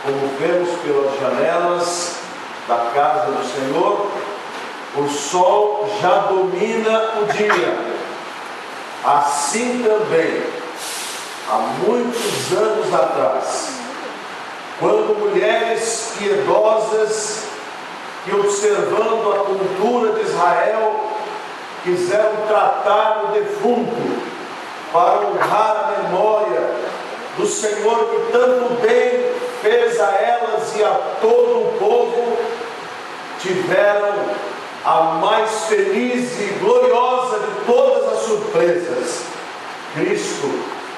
Como vemos pelas janelas da casa do Senhor, o sol já domina o dia. Assim também, há muitos anos atrás, quando mulheres piedosas que, observando a cultura de Israel, quiseram tratar o defunto para honrar a memória do Senhor que tanto bem fez a elas e a todo o povo, tiveram a mais feliz e gloriosa de todas as surpresas. Cristo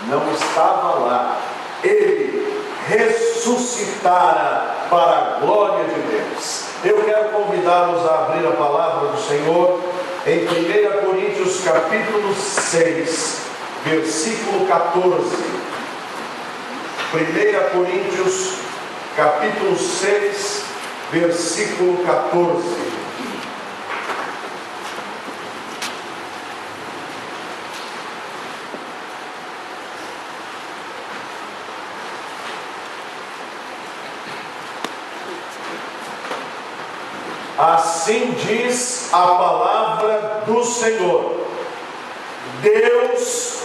não estava lá, Ele ressuscitara para a glória de Deus. Eu quero convidá-los a abrir a palavra do Senhor em 1 Coríntios capítulo 6, versículo 14. 1 Coríntios capítulo 6, versículo 14. Assim diz a palavra do Senhor: Deus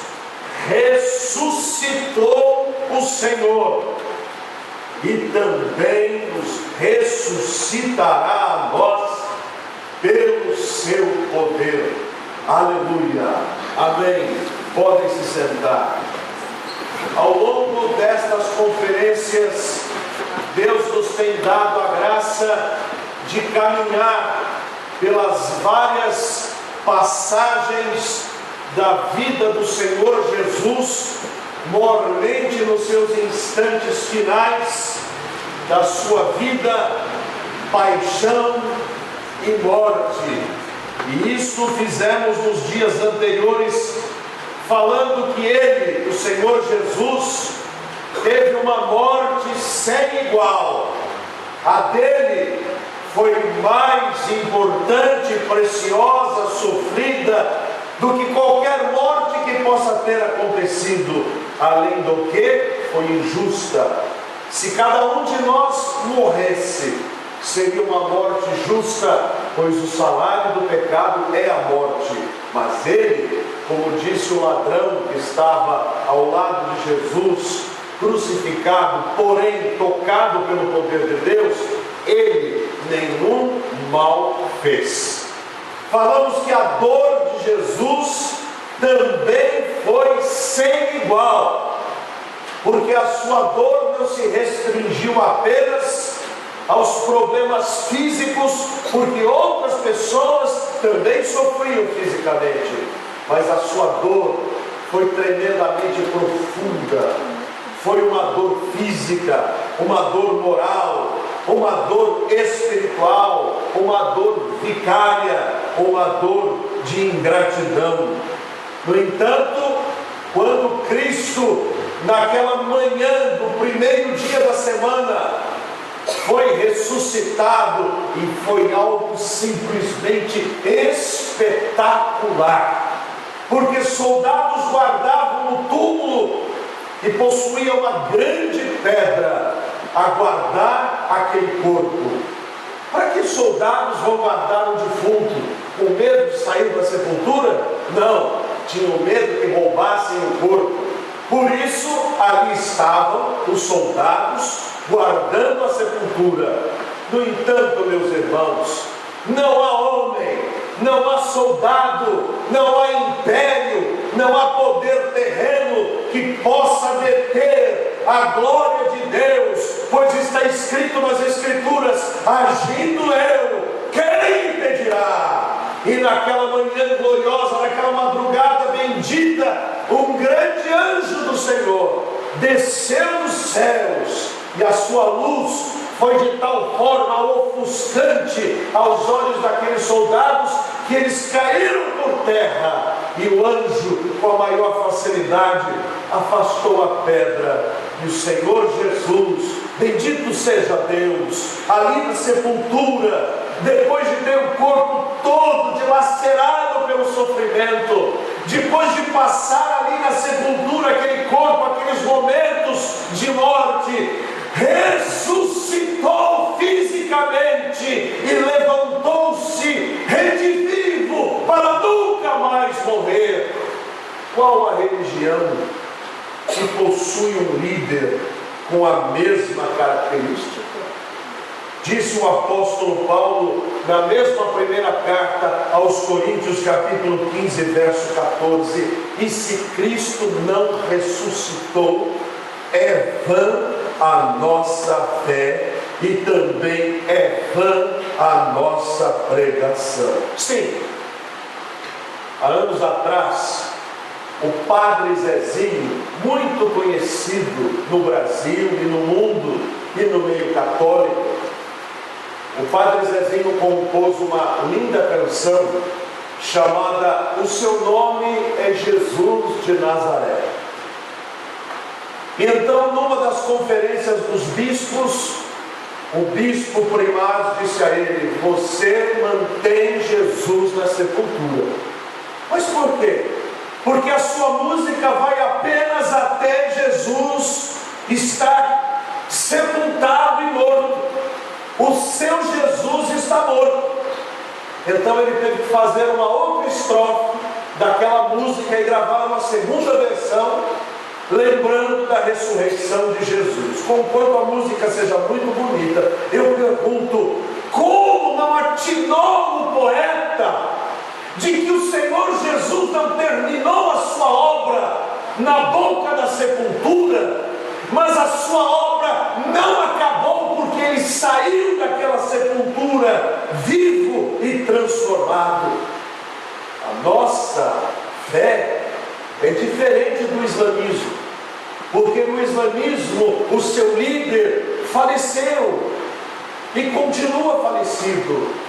ressuscitou o Senhor e também nos ressuscitará a nós pelo seu poder. Aleluia, amém. Podem se sentar. Ao longo destas conferências, Deus nos tem dado a graça de caminhar pelas várias passagens da vida do Senhor Jesus, mormente nos seus instantes finais da sua vida, paixão e morte. E isso fizemos nos dias anteriores, falando que Ele, o Senhor Jesus, teve uma morte sem igual. A dele foi mais importante, preciosa, sofrida, do que qualquer morte que possa ter acontecido, além do que foi injusta. Se cada um de nós morresse, seria uma morte justa, pois o salário do pecado é a morte. Mas ele, como disse o ladrão que estava ao lado de Jesus, crucificado, porém tocado pelo poder de Deus, ele nenhum mal fez. Falamos que a dor de Jesus também foi sem igual, porque a sua dor não se restringiu apenas aos problemas físicos, porque outras pessoas também sofriam fisicamente, mas a sua dor foi tremendamente profunda. Foi uma dor física, uma dor moral, uma dor espiritual, uma dor vicária, uma dor de ingratidão. No entanto, quando Cristo, naquela manhã do primeiro dia da semana, foi ressuscitado, e foi algo simplesmente espetacular, porque soldados guardavam o túmulo que possuía uma grande pedra a guardar aquele corpo. Para que soldados vão guardar um defunto? Com medo de sair da sepultura? Não, tinham medo que roubassem o corpo. Por isso ali estavam os soldados guardando a sepultura. No entanto, meus irmãos, não há homem, não há soldado, não há império, não há poder terreno que possa deter a glória de Deus, pois está escrito nas Escrituras: agindo eu, quem impedirá? E naquela manhã gloriosa, naquela madrugada bendita, um grande anjo do Senhor desceu dos céus, e a sua luz foi de tal forma ofuscante aos olhos daqueles soldados, que eles caíram por terra, e o anjo, com a maior facilidade, afastou a pedra. E o Senhor Jesus, bendito seja Deus, ali na sepultura, depois de ter o corpo todo dilacerado pelo sofrimento, depois de passar ali na sepultura aquele corpo, aqueles momentos de morte, ressuscitou fisicamente e levantou-se redivivo para nunca mais morrer. Qual a religião que possui um líder com a mesma característica? Disse o apóstolo Paulo na mesma primeira carta aos Coríntios, capítulo 15, verso 14: e se Cristo não ressuscitou, é vã a nossa fé e também é vã a nossa pregação. Sim, há anos atrás, o Padre Zezinho, muito conhecido no Brasil e no mundo e no meio católico, o Padre Zezinho compôs uma linda canção chamada O Seu Nome é Jesus de Nazaré. E então, numa das conferências dos bispos, o bispo primário disse a ele: você mantém Jesus na sepultura. Mas por quê? Porque a sua música vai apenas até Jesus estar sepultado e morto. O seu Jesus está morto. Então ele teve que fazer uma outra estrofe daquela música e gravar uma segunda versão, lembrando da ressurreição de Jesus. Conquanto a música seja muito bonita, eu pergunto: como não atinou o poeta de que o Senhor Jesus não terminou a sua obra na boca da sepultura, mas a sua obra não acabou, porque ele saiu daquela sepultura vivo e transformado? A nossa fé é diferente do islamismo, porque no islamismo o seu líder faleceu e continua falecido.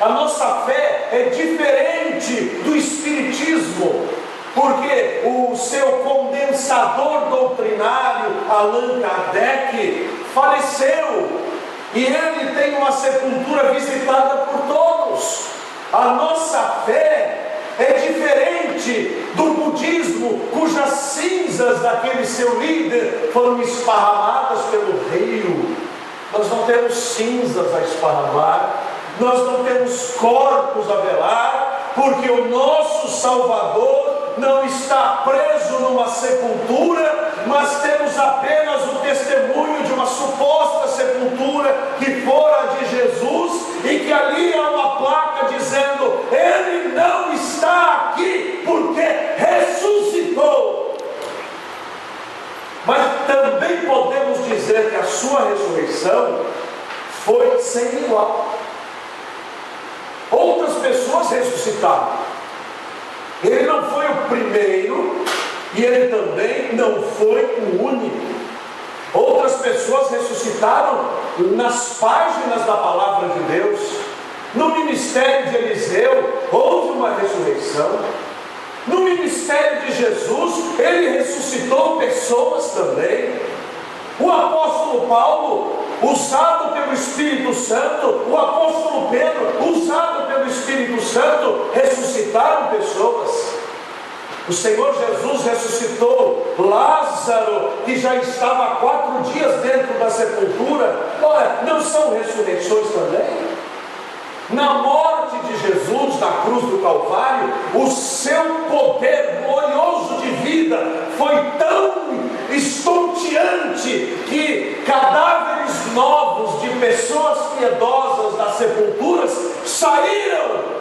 A nossa fé é diferente do espiritismo, porque o seu condensador doutrinário, Allan Kardec, faleceu e ele tem uma sepultura visitada por todos. A nossa fé é diferente do budismo, cujas cinzas daquele seu líder foram esparramadas pelo rio. Nós não temos cinzas a esparramar, nós não temos corpos a velar, porque o nosso Salvador não está preso numa sepultura, mas temos apenas o testemunho de uma suposta sepultura que fora de Jesus, e que ali há uma placa dizendo: ele não está aqui porque ressuscitou. Mas também podemos dizer que a sua ressurreição foi sem igual. Outras pessoas ressuscitaram. Ele não foi o primeiro e ele também não foi o único. Outras pessoas ressuscitaram nas páginas da palavra de Deus. No ministério de Eliseu houve uma ressurreição. No ministério de Jesus ele ressuscitou pessoas também. O apóstolo Paulo, usado pelo Espírito Santo, o apóstolo Pedro, usado pelo Espírito Santo, ressuscitaram pessoas. O Senhor Jesus ressuscitou Lázaro, que já estava há 4 dias dentro da sepultura. Olha, não são ressurreições também? Na morte de Jesus, na cruz do Calvário, o seu poder glorioso de vida foi tão estonteante que cadáveres novos de pessoas piedosas das sepulturas saíram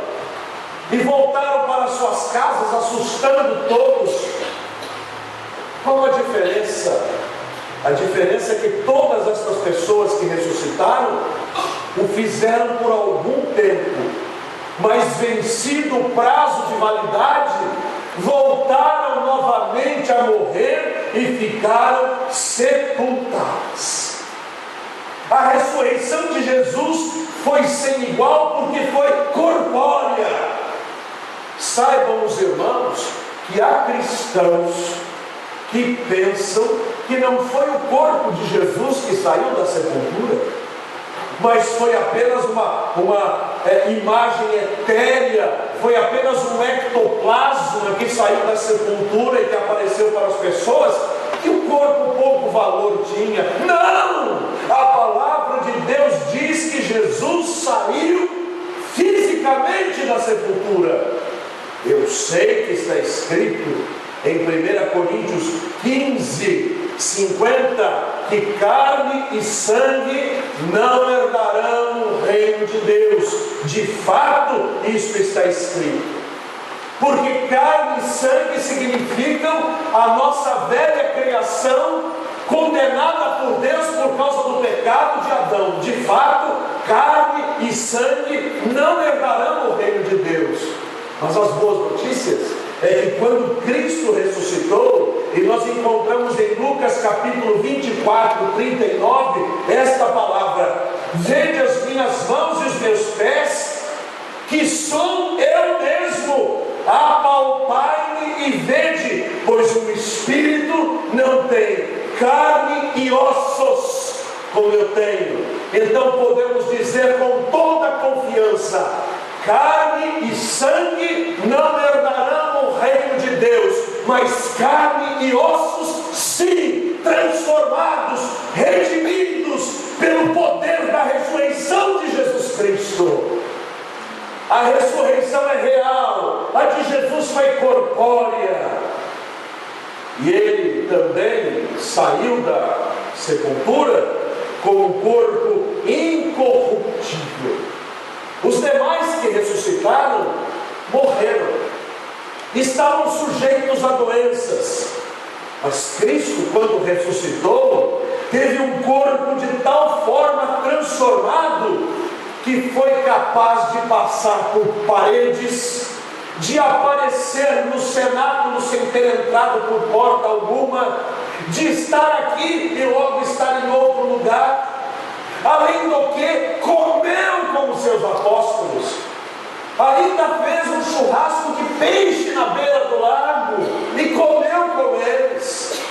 e voltaram para suas casas, assustando todos. Qual a diferença? A diferença é que todas essas pessoas que ressuscitaram o fizeram por algum tempo, mas vencido o prazo de validade, voltaram novamente a morrer e ficaram sepultados. A ressurreição de Jesus foi sem igual, porque foi corpórea. Saibam os irmãos que há cristãos que pensam que não foi o corpo de Jesus que saiu da sepultura, mas foi apenas uma imagem etérea, foi apenas um ectoplasma que saiu da sepultura e que apareceu para as pessoas, que o corpo pouco valor tinha. Não! na sepultura. Eu sei que está escrito em 1 Coríntios 15, 50, que carne e sangue não herdarão o reino de Deus. De fato, isso está escrito. Porque carne e sangue significam a nossa velha criação condenada por Deus por causa do pecado de Adão. De fato, carne e sangue não herdarão o reino de Deus. Mas as boas notícias é que quando Cristo ressuscitou, e nós encontramos em Lucas capítulo 24, 39, esta palavra: vede as minhas mãos e os meus pés, que sou eu mesmo, apalpai-me e vede, pois o Espírito não tem carne e ossos como eu tenho. Então podemos dizer com toda confiança: carne e sangue não herdarão o reino de Deus, mas carne e ossos sim, transformados, redimidos pelo poder da ressurreição de Jesus Cristo. A ressurreição é real, a de Jesus foi corpórea. E ele também saiu da sepultura com um corpo incorruptível. Os demais que ressuscitaram morreram, estavam sujeitos a doenças, mas Cristo, quando ressuscitou, teve um corpo de tal forma transformado que foi capaz de passar por paredes, de aparecer no cenáculo sem ter entrado por porta alguma, de estar aqui e logo estar em outro lugar. Além do que, comeu com os seus apóstolos, ainda fez um churrasco de peixe na beira do lago e comeu com eles,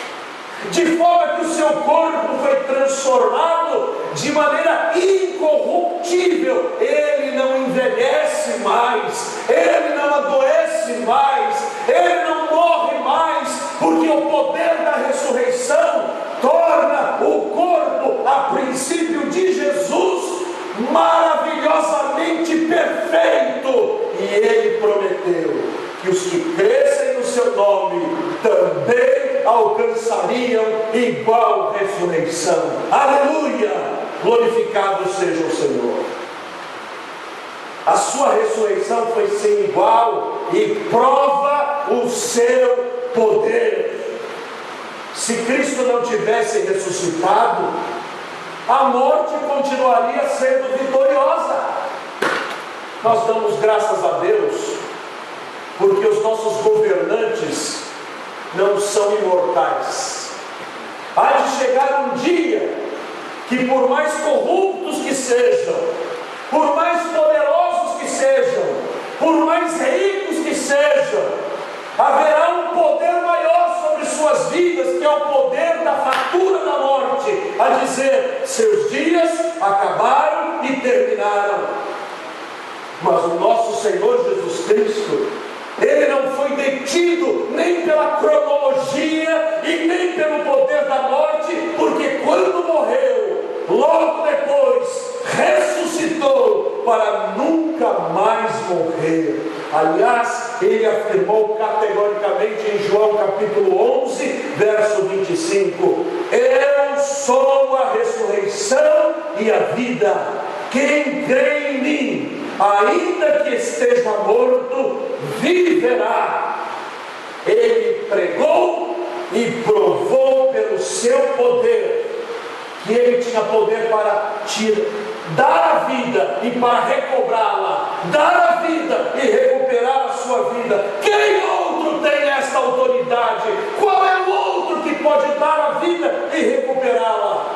de forma que o seu corpo foi transformado de maneira incorruptível. Ele não envelhece mais, ele não adoece mais, ele não morre mais, porque o poder da ressurreição torna o corpo, a princípio de Jesus, maravilhosamente perfeito. E ele prometeu que os que crescem no seu nome também alcançariam igual ressurreição. Aleluia! Glorificado seja o Senhor. A sua ressurreição foi sem igual e prova o seu poder. Se Cristo não tivesse ressuscitado, a morte continuaria sendo vitoriosa. Nós damos graças a Deus, porque os nossos governantes não são imortais. Há de chegar um dia que, por mais corruptos que sejam, por mais poderosos que sejam, por mais ricos que sejam, haverá um poder maior sobre suas vidas, que é o poder da fatura da morte, a dizer: seus dias acabaram e terminaram. Mas o nosso Senhor Jesus Cristo, ele não foi detido nem pela cronologia e nem pelo poder da morte, porque quando morreu, logo depois ressuscitou para nunca mais morrer. Aliás, ele afirmou categoricamente em João capítulo 11, verso 25: eu sou a ressurreição e a vida. Quem crê em mim, ainda que esteja morto, viverá. Ele pregou e provou pelo seu poder que ele tinha poder para dar a vida e para recobrá-la, dar a vida e recuperar a sua vida. Quem outro tem esta autoridade? Qual é o outro que pode dar a vida e recuperá-la?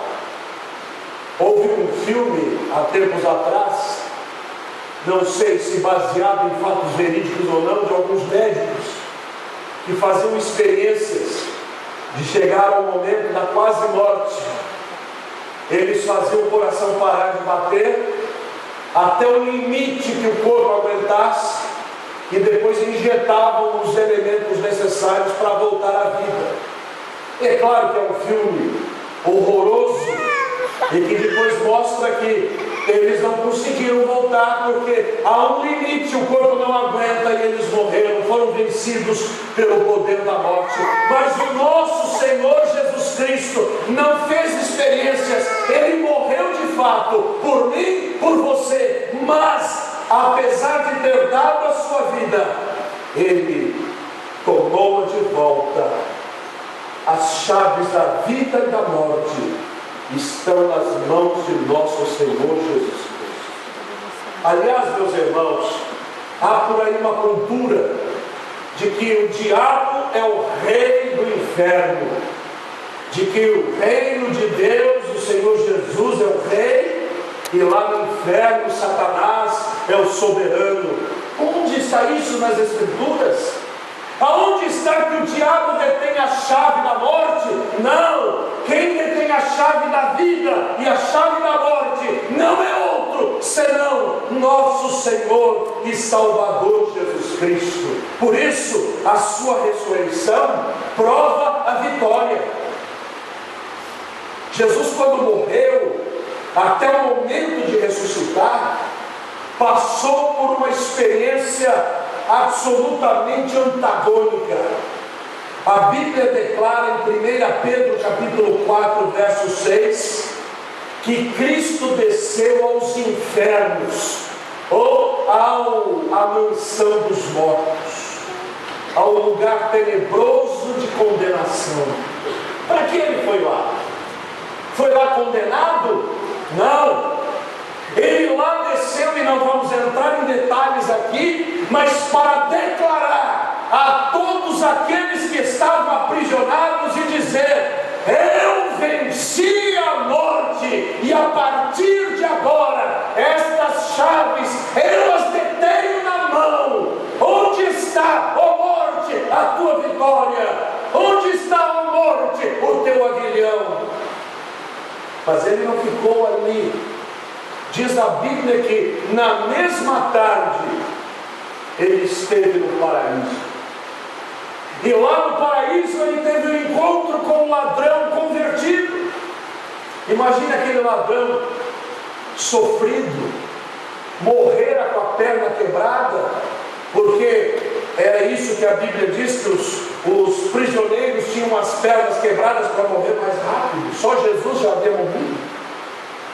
Houve um filme há tempos atrás, não sei se baseado em fatos verídicos ou não, de alguns médicos que faziam experiências de chegar ao momento da quase morte. Eles faziam o coração parar de bater até o limite que o corpo aguentasse e depois injetavam os elementos necessários para voltar à vida. É claro que é um filme horroroso e que depois mostra que Eles não conseguiram voltar porque há um limite, o corpo não aguenta e eles morreram, foram vencidos pelo poder da morte. Mas o nosso Senhor Jesus Cristo não fez experiências, Ele morreu de fato por mim, por você, mas apesar de ter dado a sua vida, Ele tomou de volta. As chaves da vida e da morte estão nas mãos de nosso Senhor Jesus Cristo. Aliás, meus irmãos, há por aí uma cultura de que o diabo é o rei do inferno, de que o reino de Deus, o Senhor Jesus é o rei, e lá no inferno Satanás é o soberano. Onde está isso nas Escrituras? Aonde está que o diabo detém a chave da morte? Não! Quem detém a chave da vida e a chave da morte não é outro senão nosso Senhor e Salvador Jesus Cristo. Por isso, a sua ressurreição prova a vitória. Jesus, quando morreu, até o momento de ressuscitar, passou por uma experiência absolutamente antagônica. A Bíblia declara em 1 Pedro capítulo 4, verso 6, que Cristo desceu aos infernos, ou à mansão dos mortos, ao lugar tenebroso de condenação. Para que ele foi lá? Foi lá condenado? Não. Ele lá desceu, e não vamos entrar em detalhes aqui, mas para declarar a todos aqueles que estavam aprisionados e dizer: eu venci a morte, e a partir de agora estas chaves eu as detenho na mão. Onde está, ó morte, a tua vitória? Onde está, ó morte, o teu aguilhão? Mas ele não ficou ali. Diz a Bíblia que na mesma tarde ele esteve no paraíso. E lá no paraíso ele teve um encontro com um ladrão convertido. Imagina aquele ladrão sofrido, morrera com a perna quebrada, porque era isso que a Bíblia diz, que os prisioneiros tinham as pernas quebradas para morrer mais rápido. Só Jesus já havia morrido.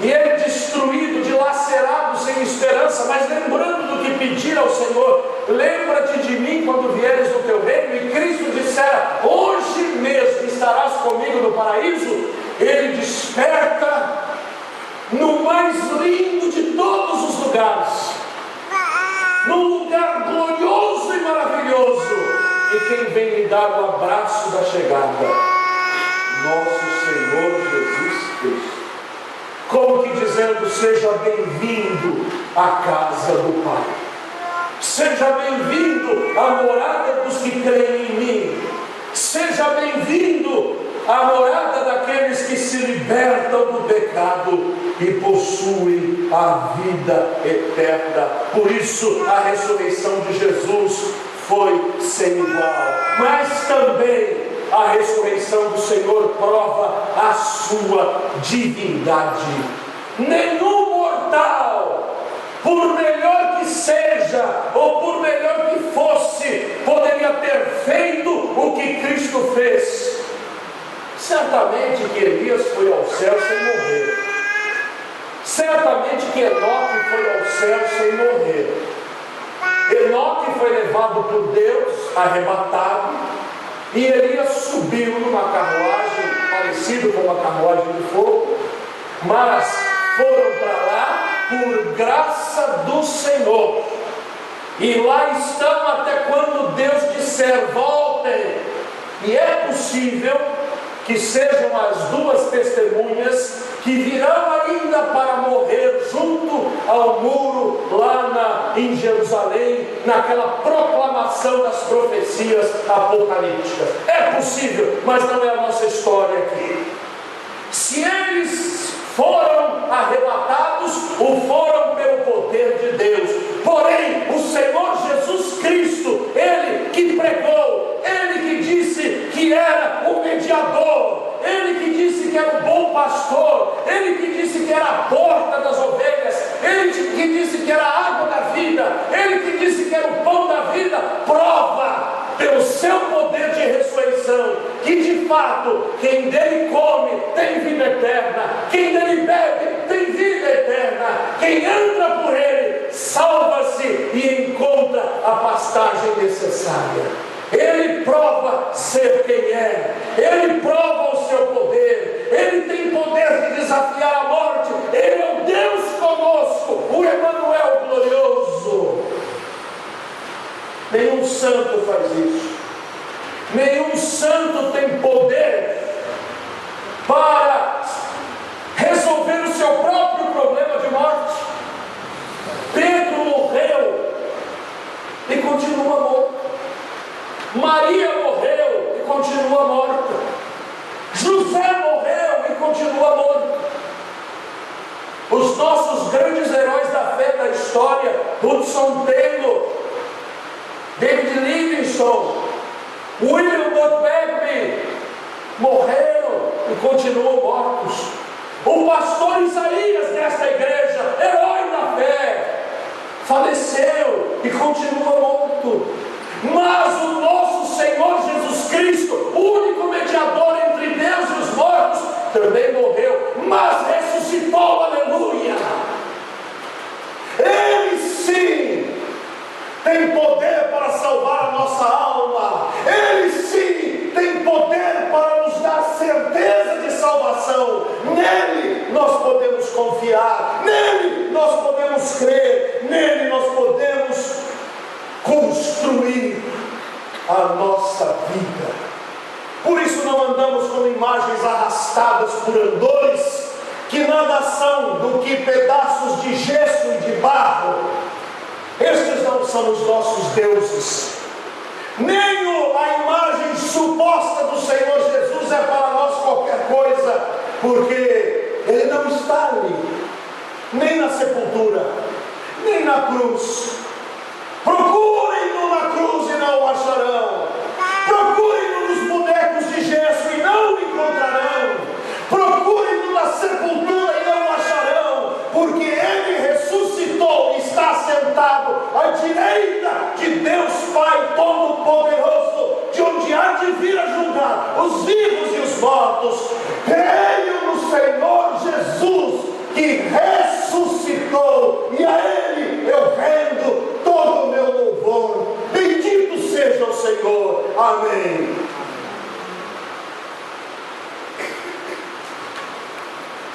E ele destruído, dilacerado, sem esperança, mas lembrando do que pedir ao Senhor: lembra-te de mim quando vieres no teu reino. E Cristo dissera: hoje mesmo estarás comigo no paraíso. Ele desperta no mais lindo de todos os lugares, num lugar glorioso e maravilhoso. E quem vem lhe dar o abraço da chegada? Nosso Senhor Jesus Cristo. Como que dizendo: seja bem-vindo à casa do Pai, seja bem-vindo à morada dos que creem em mim, seja bem-vindo à morada daqueles que se libertam do pecado e possuem a vida eterna. Por isso a ressurreição de Jesus foi sem igual. Mas também a ressurreição do Senhor prova a sua divindade. Nenhum mortal, por melhor que seja, ou por melhor que fosse, poderia ter feito o que Cristo fez. Certamente que Elias foi ao céu sem morrer. Certamente que Enoque foi ao céu sem morrer. Enoque foi levado por Deus, arrebatado, e Elias subiu numa carruagem parecida com uma carruagem de fogo, mas foram para lá por graça do Senhor, e lá estão até quando Deus disser: voltem. E é possível que sejam as duas testemunhas que virão ainda para morrer junto ao muro lá em Jerusalém, naquela proclamação das profecias apocalípticas. É possível, mas não é a nossa história aqui. Se eles foram arrebatados, o foram pelo poder de Deus. Porém, o Senhor Jesus Cristo, Ele que pregou, Ele que disse que era o mediador, Ele que disse que era o bom pastor, Ele que disse que era a porta das ovelhas, Ele que disse que era a água da vida, Ele que disse que era o pão da vida, prova pelo seu poder de ressurreição, que de fato, quem dele come tem vida eterna, quem dele bebe tem vida eterna, quem anda por ele salva-se e encontra a pastagem necessária. Ele prova ser quem é, Ele prova o seu poder, Ele tem poder de desafiar a morte, Ele é o Deus conosco, o Emanuel glorioso. Nenhum santo faz isso, nenhum santo tem poder para resolver o seu próprio problema de morte. Pedro morreu e continua morto. Maria morreu e continua morta. José morreu e continua morto. Os nossos grandes heróis da fé da história, Hudson Taylor, David Livingstone, William Montgomery, morreram e continuam mortos. O pastor Isaías desta igreja, herói da fé, faleceu e continua morto. Mas o nosso Senhor Jesus Cristo, o único mediador entre Deus e os mortos, também morreu, mas ressuscitou, aleluia. Ele sim tem poder para salvar a nossa alma, Ele sim tem poder para nos dar certeza de salvação. Nele nós podemos confiar, nele nós podemos crer, nele nós podemos construir a nossa vida. Por isso não andamos com imagens arrastadas por andores, que nada são do que pedaços de gesso e de barro. Estes não são os nossos deuses. Nem a imagem suposta do Senhor Jesus é para nós qualquer coisa, porque Ele não está ali, nem na sepultura, nem na cruz. Procurem-no na cruz e não o acharão. Procurem-no nos bonecos de gesso e não o encontrarão. Procurem-no na sepultura e não o acharão, porque Ele ressuscitou e está sentado à direita de Deus Pai Todo-Poderoso, de onde há de vir a julgar os vivos e os mortos. Creio